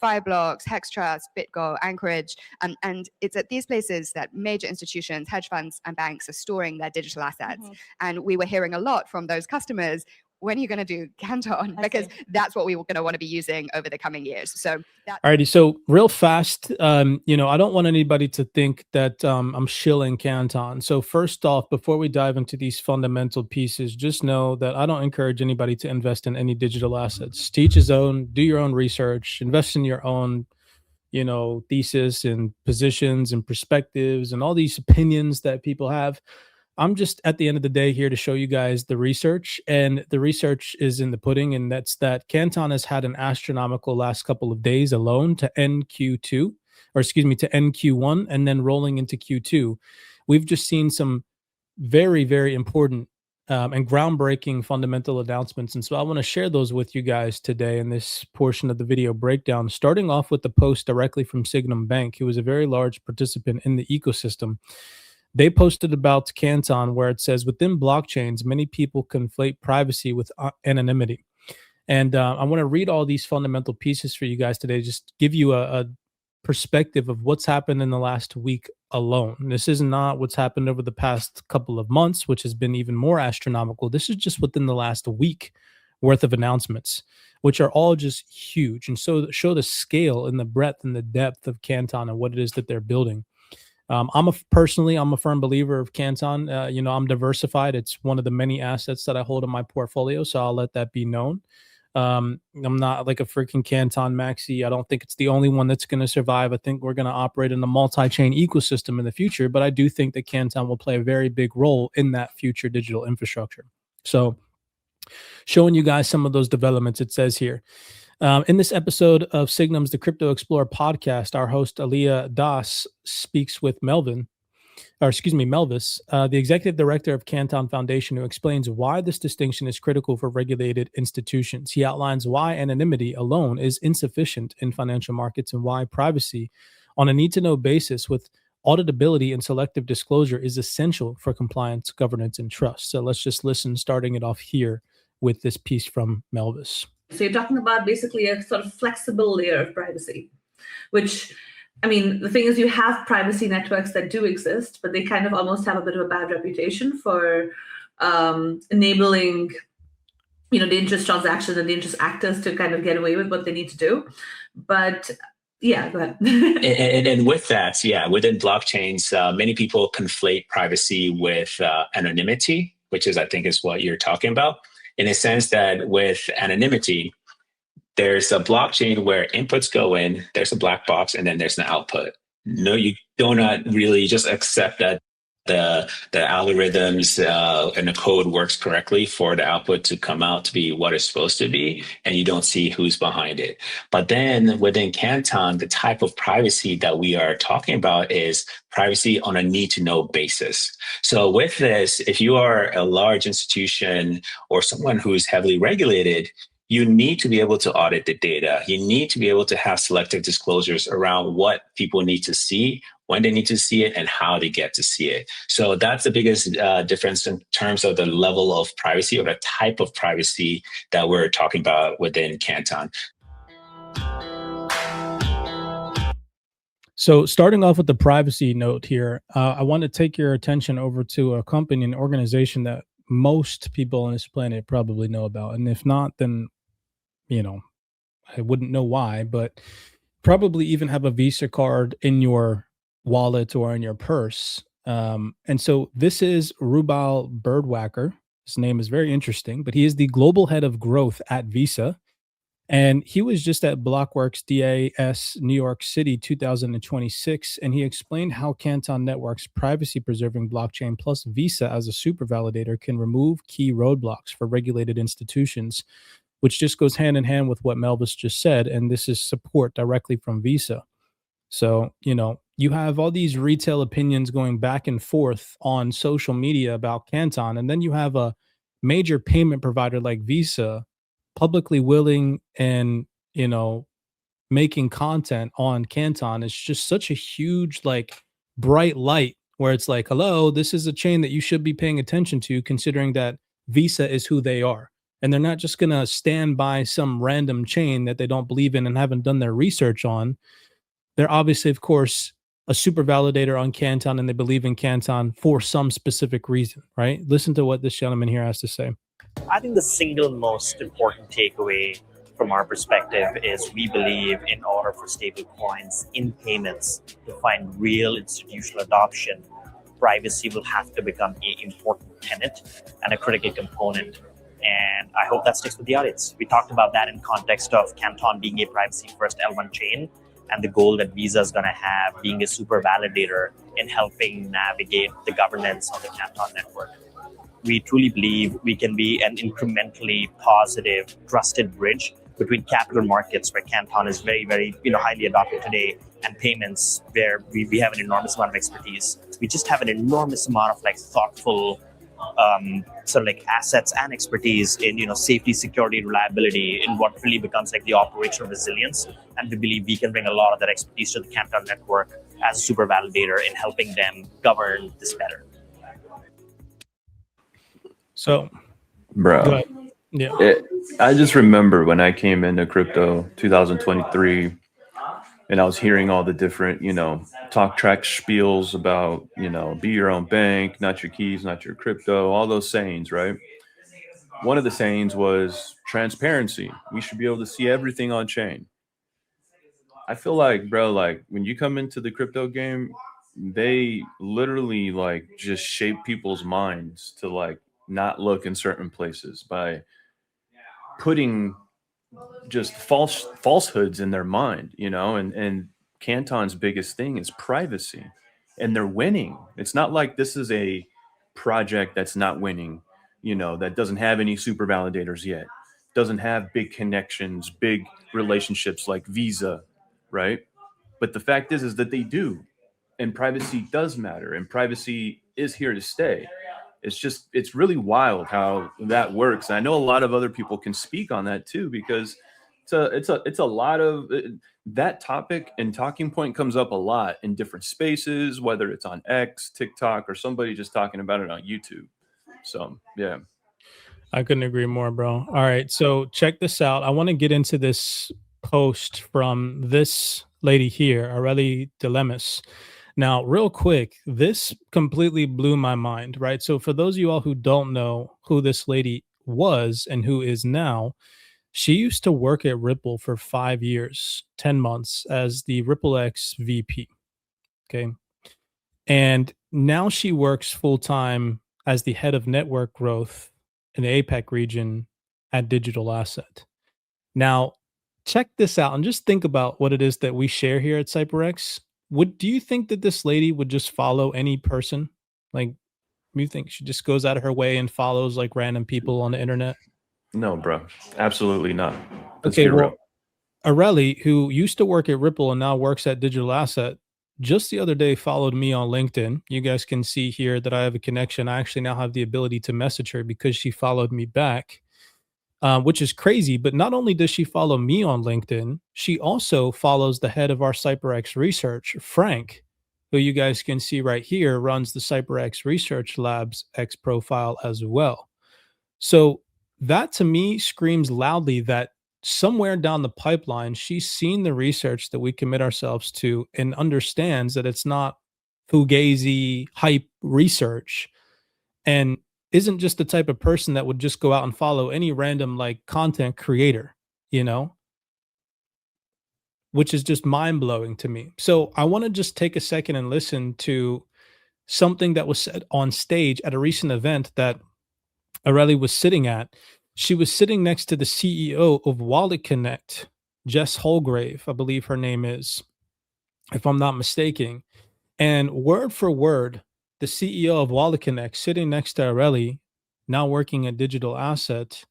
Fireblocks, Hextrust, BitGo, Anchorage. And it's at these places that major institutions, hedge funds, and banks are storing their digital assets. And we were hearing a lot from those customers, when are you going to do Canton? Because that's what we were going to want to be using over the coming years. So alrighty, so real fast, you know, I don't want anybody to think that I'm shilling Canton. So first off, before we dive into these fundamental pieces, just know that I don't encourage anybody to invest in any digital assets. To each his own, do your own research, invest in your own, you know, thesis and positions and perspectives and all these opinions that people have. I'm just at the end of the day here to show you guys the research, and the research is in the pudding, and that's that Canton has had an astronomical last couple of days alone to end Q2, or excuse me, to end Q1, and then rolling into Q2. We've just seen some very, very important and groundbreaking fundamental announcements, and so I want to share those with you guys today in this portion of the video breakdown, starting off with the post directly from Sygnum Bank, who is a very large participant in the ecosystem. They posted about Canton, where it says, within blockchains, many people conflate privacy with anonymity. And I want to read all these fundamental pieces for you guys today, just give you a perspective of what's happened in the last week alone. This is not what's happened over the past couple of months, which has been even more astronomical. This is just within the last week worth of announcements, which are all just huge. And so show the scale and the breadth and the depth of Canton and what it is that they're building. I'm a firm believer of Canton. You know, I'm diversified. It's one of the many assets that I hold in my portfolio, so I'll let that be known. I'm not like a freaking Canton maxi. I don't think it's the only one that's going to survive. I think we're going to operate in a multi-chain ecosystem in the future, but I do think that Canton will play a very big role in that future digital infrastructure. So showing you guys some of those developments, it says here. In this episode of Sygnum's The Crypto Explorer podcast, our host Aliyah Das speaks with Melvis, the executive director of Canton Foundation, who explains why this distinction is critical for regulated institutions. He outlines why anonymity alone is insufficient in financial markets and why privacy on a need-to-know basis with auditability and selective disclosure is essential for compliance, governance, and trust. So let's just listen, starting it off here with this piece from Melvis. So you're talking about basically a sort of flexible layer of privacy, which, I mean, the thing is you have privacy networks that do exist, but they kind of almost have a bit of a bad reputation for enabling, you know, the interest transactions and the interest actors to kind of get away with what they need to do. But yeah, go ahead. and with that, yeah, within blockchains, many people conflate privacy with anonymity, which is, I think, is what you're talking about. In a sense that with anonymity, there's a blockchain where inputs go in, there's a black box, and then there's an output. No, you do not really just accept that the algorithms and the code works correctly for the output to come out to be what it's supposed to be, and you don't see who's behind it. But then within Canton, the type of privacy that we are talking about is privacy on a need-to-know basis. So with this, if you are a large institution or someone who's heavily regulated, you need to be able to audit the data. You need to be able to have selective disclosures around what people need to see, when they need to see it, and how they get to see it. So that's the biggest difference in terms of the level of privacy or the type of privacy that we're talking about within Canton. So starting off with the privacy note here, I want to take your attention over to a company, an organization that most people on this planet probably know about. And if not, then, you know, I wouldn't know why, but probably even have a Visa card in your wallet or in your purse. And so this is Rubal Birdwhacker. His name is very interesting, but he is the global head of growth at Visa. And he was just at Blockworks DAS New York City 2026, and he explained how Canton Network's privacy-preserving blockchain plus Visa as a super validator can remove key roadblocks for regulated institutions, which just goes hand in hand with what Melvis just said, and this is support directly from Visa. So, you know, you have all these retail opinions going back and forth on social media about Canton, and then you have a major payment provider like Visa publicly willing and, you know, making content on Canton. Is just such a huge, like, bright light where it's like, hello, this is a chain that you should be paying attention to, considering that Visa is who they are. and they're not just going to stand by some random chain that they don't believe in and haven't done their research on. They're obviously, of course, a super validator on Canton, and they believe in Canton for some specific reason, right? Listen to what this gentleman here has to say. I think the single most important takeaway from our perspective is we believe in order for stable coins in payments to find real institutional adoption, privacy will have to become an important tenet and a critical component. And I hope that sticks with the audience. We talked about that in context of Canton being a privacy-first L1 chain and the goal that Visa is going to have being a super validator in helping navigate the governance of the Canton network. We truly believe we can be an incrementally positive, trusted bridge between capital markets, where Canton is very, very highly adopted today, and payments, where we have an enormous amount of expertise. We just have an enormous amount of thoughtful sort of assets and expertise in safety, security, reliability, in what really becomes the operational resilience. And we believe we can bring a lot of that expertise to the Canton network as a super validator in helping them govern this better. So, bro, yeah, I just remember when I came into crypto 2023, and I was hearing all the different, talk track spiels about, be your own bank, not your keys, not your crypto, all those sayings, right? One of the sayings was transparency. We should be able to see everything on chain. I feel like, bro, when you come into the crypto game, they literally just shape people's minds to not look in certain places by putting just falsehoods in their mind, and Canton's biggest thing is privacy, and they're winning. It's not like this is a project that's not winning, that doesn't have any super validators yet, doesn't have big connections, big relationships like Visa, right? But the fact is that they do, and privacy does matter, and privacy is here to stay. It's really wild how that works. And I know a lot of other people can speak on that too, because it's a lot of that topic and talking point comes up a lot in different spaces, whether it's on X, TikTok, or somebody just talking about it on YouTube. So, yeah. I couldn't agree more, bro. All right. So check this out. I want to get into this post from this lady here, Aurelie Dilemas. Now, real quick, this completely blew my mind, right? So for those of you all who don't know who this lady was and who is now, she used to work at Ripple for 5 years, 10 months as the RippleX VP. Okay. And now she works full-time as the head of network growth in the APAC region at Digital Asset. Now, check this out and just think about what it is that we share here at CYPRX. Do you think that this lady would just follow any person? You think she just goes out of her way and follows random people on the internet? No, bro, absolutely not. Let's okay, get well, real. Aurelie, who used to work at Ripple and now works at Digital Asset, just the other day followed me on LinkedIn. You guys can see here that I have a connection. I actually now have the ability to message her because she followed me back. Which is crazy. But not only does she follow me on LinkedIn, she also follows the head of our CYPRX research, Frank, who you guys can see right here, runs the CYPRX Research Labs X profile as well. So that to me screams loudly that somewhere down the pipeline, she's seen the research that we commit ourselves to and understands that it's not fugazi hype research, and isn't just the type of person that would just go out and follow any random content creator, which is just mind-blowing to me. So I want to just take a second and listen to something that was said on stage at a recent event that Aurelie was sitting at. She was sitting next to the CEO of WalletConnect, Jess Holgrave, I believe her name is, if I'm not mistaken. And word for word, the CEO of WalletConnect, sitting next to Aurelie, now working at Digital Asset,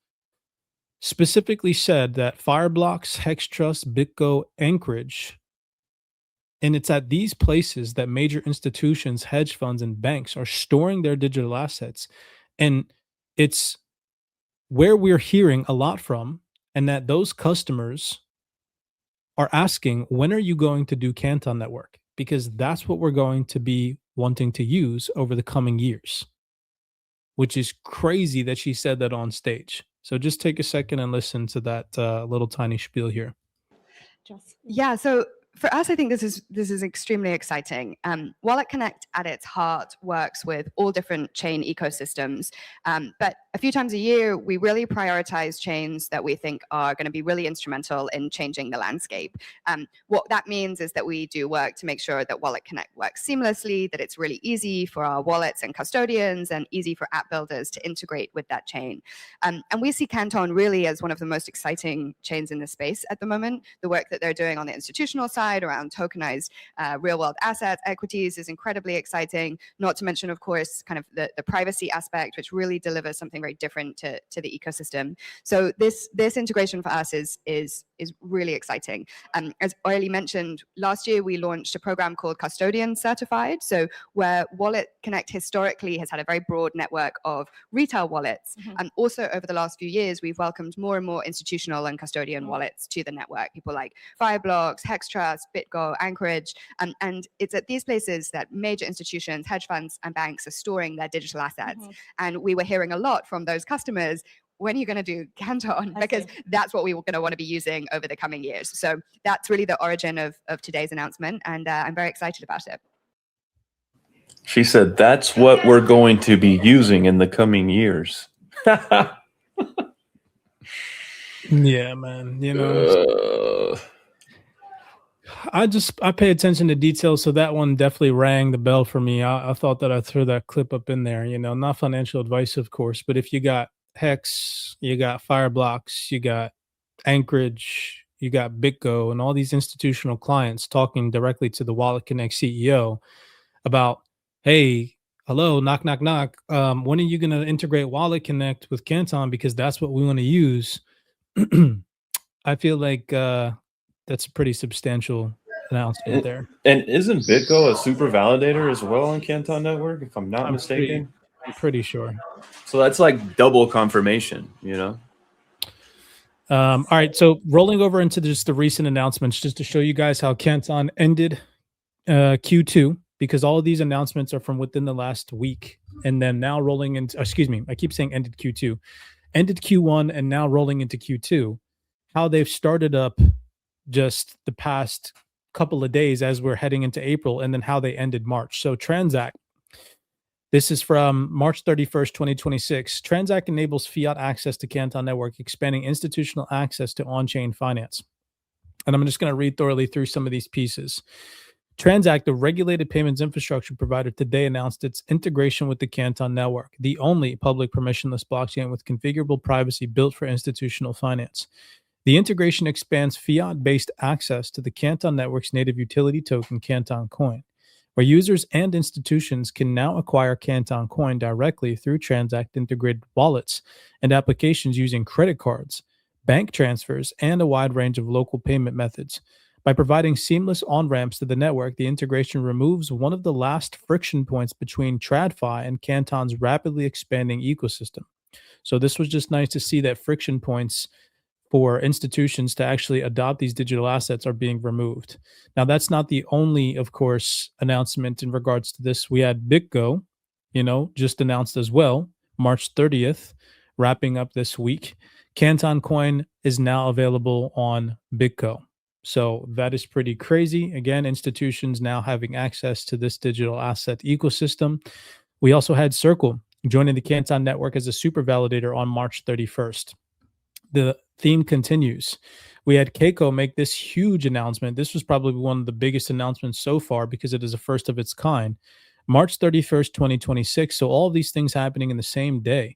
specifically said that Fireblocks, HexTrust, BitGo, Anchorage, and it's at these places that major institutions, hedge funds, and banks are storing their digital assets. And it's where we're hearing a lot from, and that those customers are asking, when are you going to do Canton Network? Because that's what we're going to be wanting to use over the coming years, which is crazy that she said that on stage. So just take a second and listen to that little tiny spiel here. Yeah, so for us, I think this is extremely exciting. WalletConnect at its heart works with all different chain ecosystems, but a few times a year, we really prioritize chains that we think are going to be really instrumental in changing the landscape. What that means is that we do work to make sure that WalletConnect works seamlessly, that it's really easy for our wallets and custodians and easy for app builders to integrate with that chain. And we see Canton really as one of the most exciting chains in this space at the moment. The work that they're doing on the institutional side around tokenized real-world assets, equities is incredibly exciting, not to mention, of course, kind of the privacy aspect, which really delivers something very different to the ecosystem. So this integration for us is really exciting. As Oily mentioned, last year we launched a program called Custodian Certified, so where WalletConnect historically has had a very broad network of retail wallets. And also over the last few years, we've welcomed more and more institutional and custodian wallets to the network, people like Fireblocks, HexTrust, BitGo, Anchorage. And it's at these places that major institutions, hedge funds, and banks are storing their digital assets. And we were hearing a lot from those customers, when are you going to do Canton? Because that's what we were going to want to be using over the coming years. So that's really the origin of today's announcement, and I'm very excited about it. She said, that's what we're going to be using in the coming years. Yeah, man. You know, I pay attention to details, so that one definitely rang the bell for me. I thought that I'd throw that clip up in there. You know, not financial advice, of course, but if you got Hex, you got Fireblocks, you got Anchorage, you got BitGo, and all these institutional clients talking directly to the WalletConnect CEO about, hey, hello, knock, knock, knock. When are you going to integrate WalletConnect with Canton? Because that's what we want to use. I feel like that's a pretty substantial announcement there. And isn't BitGo a super validator as well on Canton Network, if I'm not mistaken? I'm pretty sure. So that's like double confirmation, you know? All right, so rolling over into just the recent announcements, just to show you guys how Canton ended Q2, because all of these announcements are from within the last week, and then now rolling into, excuse me, I keep saying ended Q2, ended Q1, and now rolling into Q2, how they've started up just the past couple of days as we're heading into April, and then how they ended March. So Transact, this is from March 31st, 2026. Transact enables fiat access to Canton Network, expanding institutional access to on-chain finance. And I'm just going to read thoroughly through some of these pieces. Transact, a regulated payments infrastructure provider, today announced its integration with the Canton Network, the only public permissionless blockchain with configurable privacy built for institutional finance. The integration expands fiat-based access to the Canton Network's native utility token, Canton Coin, where users and institutions can now acquire Canton Coin directly through Transact integrated wallets and applications using credit cards, bank transfers, and a wide range of local payment methods. By providing seamless on-ramps to the network, the integration removes one of the last friction points between TradFi and Canton's rapidly expanding ecosystem. So this was just nice to see that friction points for institutions to actually adopt these digital assets are being removed. Now, that's not the only, of course, announcement in regards to this. We had BitGo, just announced as well, March 30th, wrapping up this week. Canton Coin is now available on BitGo. So that is pretty crazy. Again, institutions now having access to this digital asset ecosystem. We also had Circle joining the Canton Network as a super validator on March 31st. The theme continues. We had Keiko make this huge announcement. This was probably one of the biggest announcements so far because it is a first of its kind. March 31st, 2026. So all of these things happening in the same day.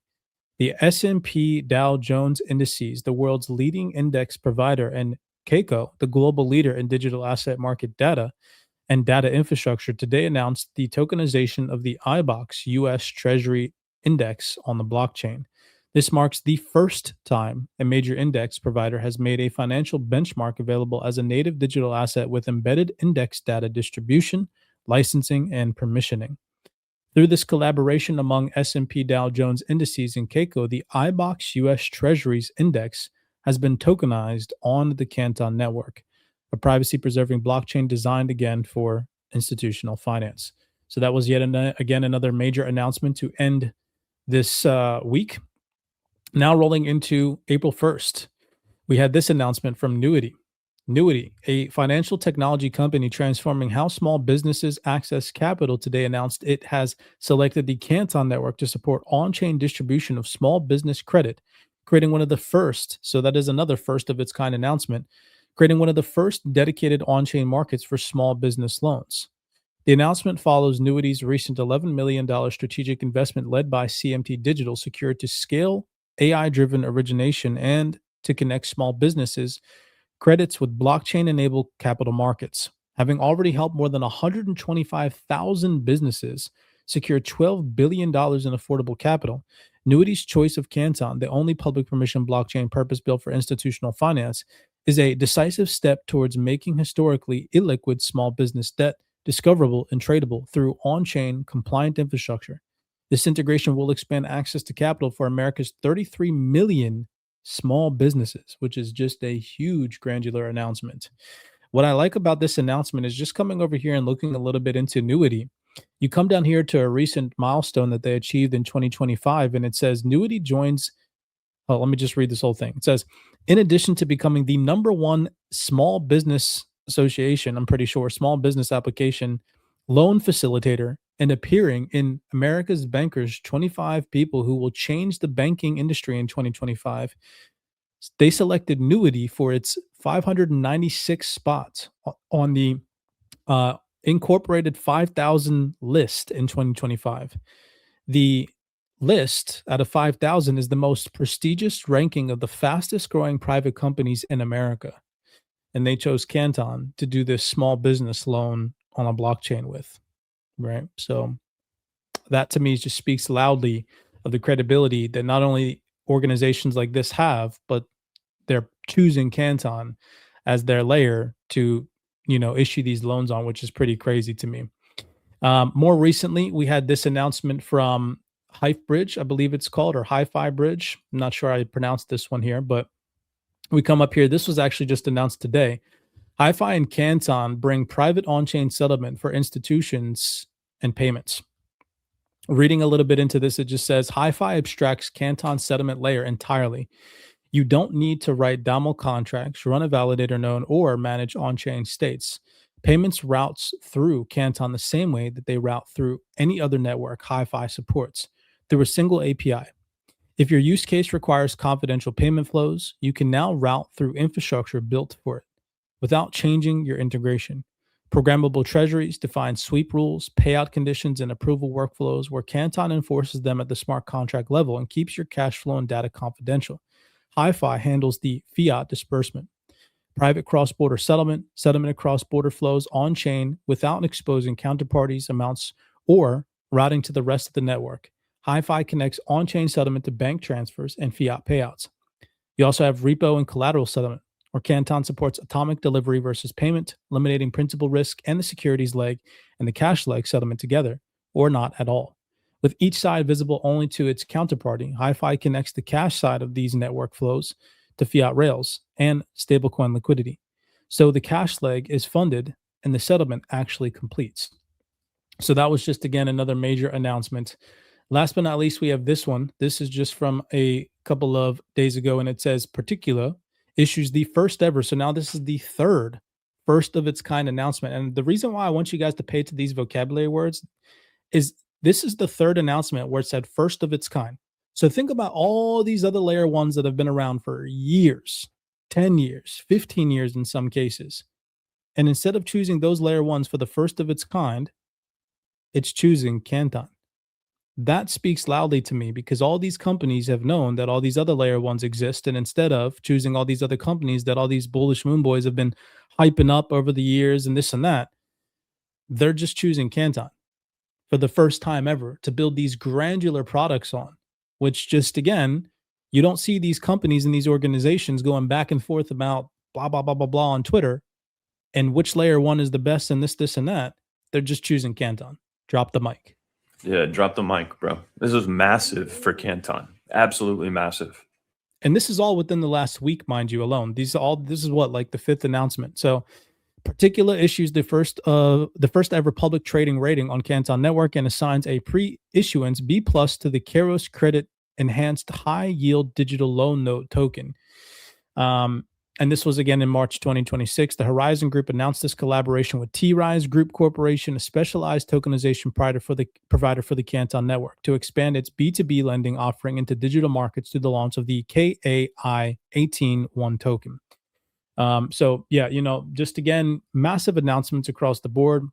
The S&P Dow Jones Indices, the world's leading index provider, and Keiko, the global leader in digital asset market data and data infrastructure, today announced the tokenization of the iBox US Treasury Index on the blockchain. This marks the first time a major index provider has made a financial benchmark available as a native digital asset with embedded index data distribution, licensing, and permissioning. Through this collaboration among S&P Dow Jones Indices and Keiko, the iBox US Treasuries Index has been tokenized on the Canton Network, a privacy-preserving blockchain designed again for institutional finance. So that was yet again another major announcement to end this week. Now rolling into April 1st, we had this announcement from Nuity. Nuity, a financial technology company transforming how small businesses access capital, today announced it has selected the Canton network to support on-chain distribution of small business credit, creating one of the first, so that is another first of its kind announcement, creating one of the first dedicated on-chain markets for small business loans. The announcement follows Nuity's recent $11 million strategic investment led by CMT Digital, secured to scale AI-driven origination and to connect small businesses credits with blockchain-enabled capital markets, having already helped more than 125,000 businesses secure $12 billion in affordable capital. Nuity's choice of Canton, the only public permission blockchain purpose-built for institutional finance, is a decisive step towards making historically illiquid small business debt discoverable and tradable through on-chain compliant infrastructure. This integration will expand access to capital for America's 33 million small businesses, which is just a huge granular announcement. What I like about this announcement is just coming over here and looking a little bit into Nuity. You come down here to a recent milestone that they achieved in 2025, and it says Nuity joins. Oh, let me just read this whole thing. It says, in addition to becoming the #1 small business association, I'm pretty sure, small business application loan facilitator, and appearing in America's Bankers 25 people who will change the banking industry in 2025, they selected Nuity for its 596 spots on the incorporated 5,000 list in 2025. The list out of 5,000 is the most prestigious ranking of the fastest growing private companies in America. And they chose Canton to do this small business loan on a blockchain with, right? So that to me just speaks loudly of the credibility that not only organizations like this have, but they're choosing Canton as their layer to, issue these loans on, which is pretty crazy to me. More recently, we had this announcement from HiFi, I believe it's called, or HiFi Bridge. I'm not sure I pronounced this one here, but we come up here. This was actually just announced today. HiFi and Canton bring private on-chain settlement for institutions and payments. Reading a little bit into this, it just says HiFi abstracts Canton's settlement layer entirely. You don't need to write DAML contracts, run a validator node, or manage on-chain states. Payments routes through Canton the same way that they route through any other network HiFi supports, through a single API. If your use case requires confidential payment flows, you can now route through infrastructure built for it without changing your integration. Programmable treasuries define sweep rules, payout conditions, and approval workflows where Canton enforces them at the smart contract level and keeps your cash flow and data confidential. HiFi handles the fiat disbursement, private cross-border settlement across border flows on-chain without exposing counterparties, amounts, or routing to the rest of the network. HiFi connects on-chain settlement to bank transfers and fiat payouts. You also have repo and collateral settlement, where Canton supports atomic delivery versus payment, eliminating principal risk and the securities leg and the cash leg settlement together, or not at all. With each side visible only to its counterparty, HiFi connects the cash side of these network flows to fiat rails and stablecoin liquidity. So the cash leg is funded and the settlement actually completes. So that was just, again, another major announcement. Last but not least, we have this one. This is just from a couple of days ago, and it says Particular issues the first ever. So now this is the third first of its kind announcement. And the reason why I want you guys to pay to these vocabulary words is this is the third announcement where it said first of its kind. So think about all these other layer ones that have been around for years, 10 years, 15 years in some cases. And instead of choosing those layer ones for the first of its kind, it's choosing Canton. That speaks loudly to me because all these companies have known that all these other layer ones exist. And instead of choosing all these other companies that all these bullish moon boys have been hyping up over the years and this and that, they're just choosing Canton for the first time ever to build these granular products on, which just, again, you don't see these companies and these organizations going back and forth about blah, blah, blah, blah, blah on Twitter and which layer one is the best and this and that. They're just choosing Canton. Drop the mic. Yeah, drop the mic, bro. This is massive for Canton. Absolutely massive. And this is all within the last week, mind you, alone. This is what, like the fifth announcement. So Particular issues the first ever public trading rating on Canton Network and assigns a pre-issuance B+ to the Keros Credit enhanced high yield digital loan note token. And this was again in March 2026. The Horizon Group announced this collaboration with T-Rise Group Corporation, a specialized tokenization provider for the Canton network, to expand its B2B lending offering into digital markets through the launch of the KAI 18-1 token. So yeah, just again, massive announcements across the board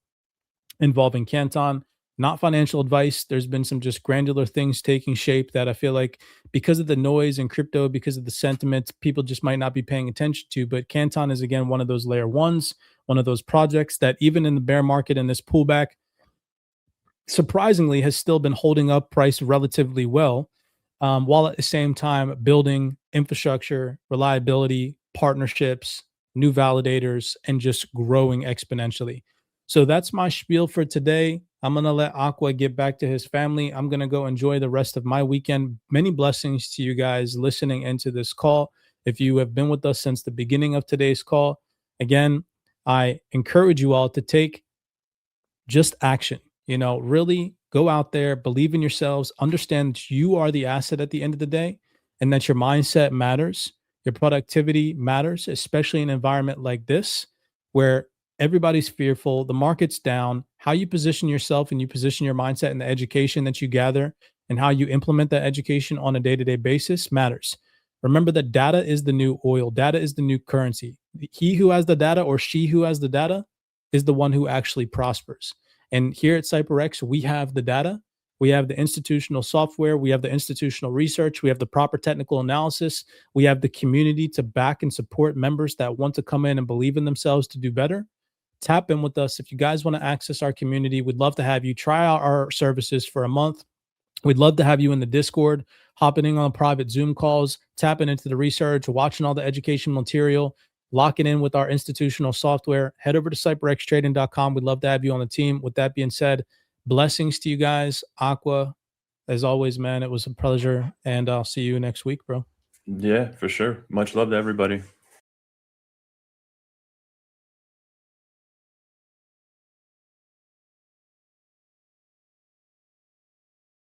involving Canton. Not financial advice. There's been some just granular things taking shape that I feel like, because of the noise in crypto, because of the sentiment, people just might not be paying attention to. But Canton is, again, one of those layer ones, one of those projects that even in the bear market and this pullback, surprisingly has still been holding up price relatively well, while at the same time building infrastructure, reliability, partnerships, new validators, and just growing exponentially. So that's my spiel for today. I'm going to let Aqua get back to his family. I'm going to go enjoy the rest of my weekend. Many blessings to you guys listening into this call. If you have been with us since the beginning of today's call, again, I encourage you all to take just action. Really go out there, believe in yourselves, understand that you are the asset at the end of the day, and that your mindset matters. Your productivity matters, especially in an environment like this, where everybody's fearful, the market's down. How you position yourself and you position your mindset and the education that you gather and how you implement that education on a day-to-day basis matters. Remember that data is the new oil. Data is the new currency. He who has the data, or she who has the data, is the one who actually prospers. And here at CYPRX, we have the data. We have the institutional software. We have the institutional research. We have the proper technical analysis. We have the community to back and support members that want to come in and believe in themselves to do better. Tap in with us. If you guys want to access our community, we'd love to have you try out our services for a month. We'd love to have you in the Discord, hopping in on private Zoom calls, tapping into the research, watching all the educational material, locking in with our institutional software. Head over to CYPRXtrading.com. We'd love to have you on the team. With that being said, blessings to you guys. Aqua, as always, man, it was a pleasure. And I'll see you next week, bro. Yeah, for sure. Much love to everybody.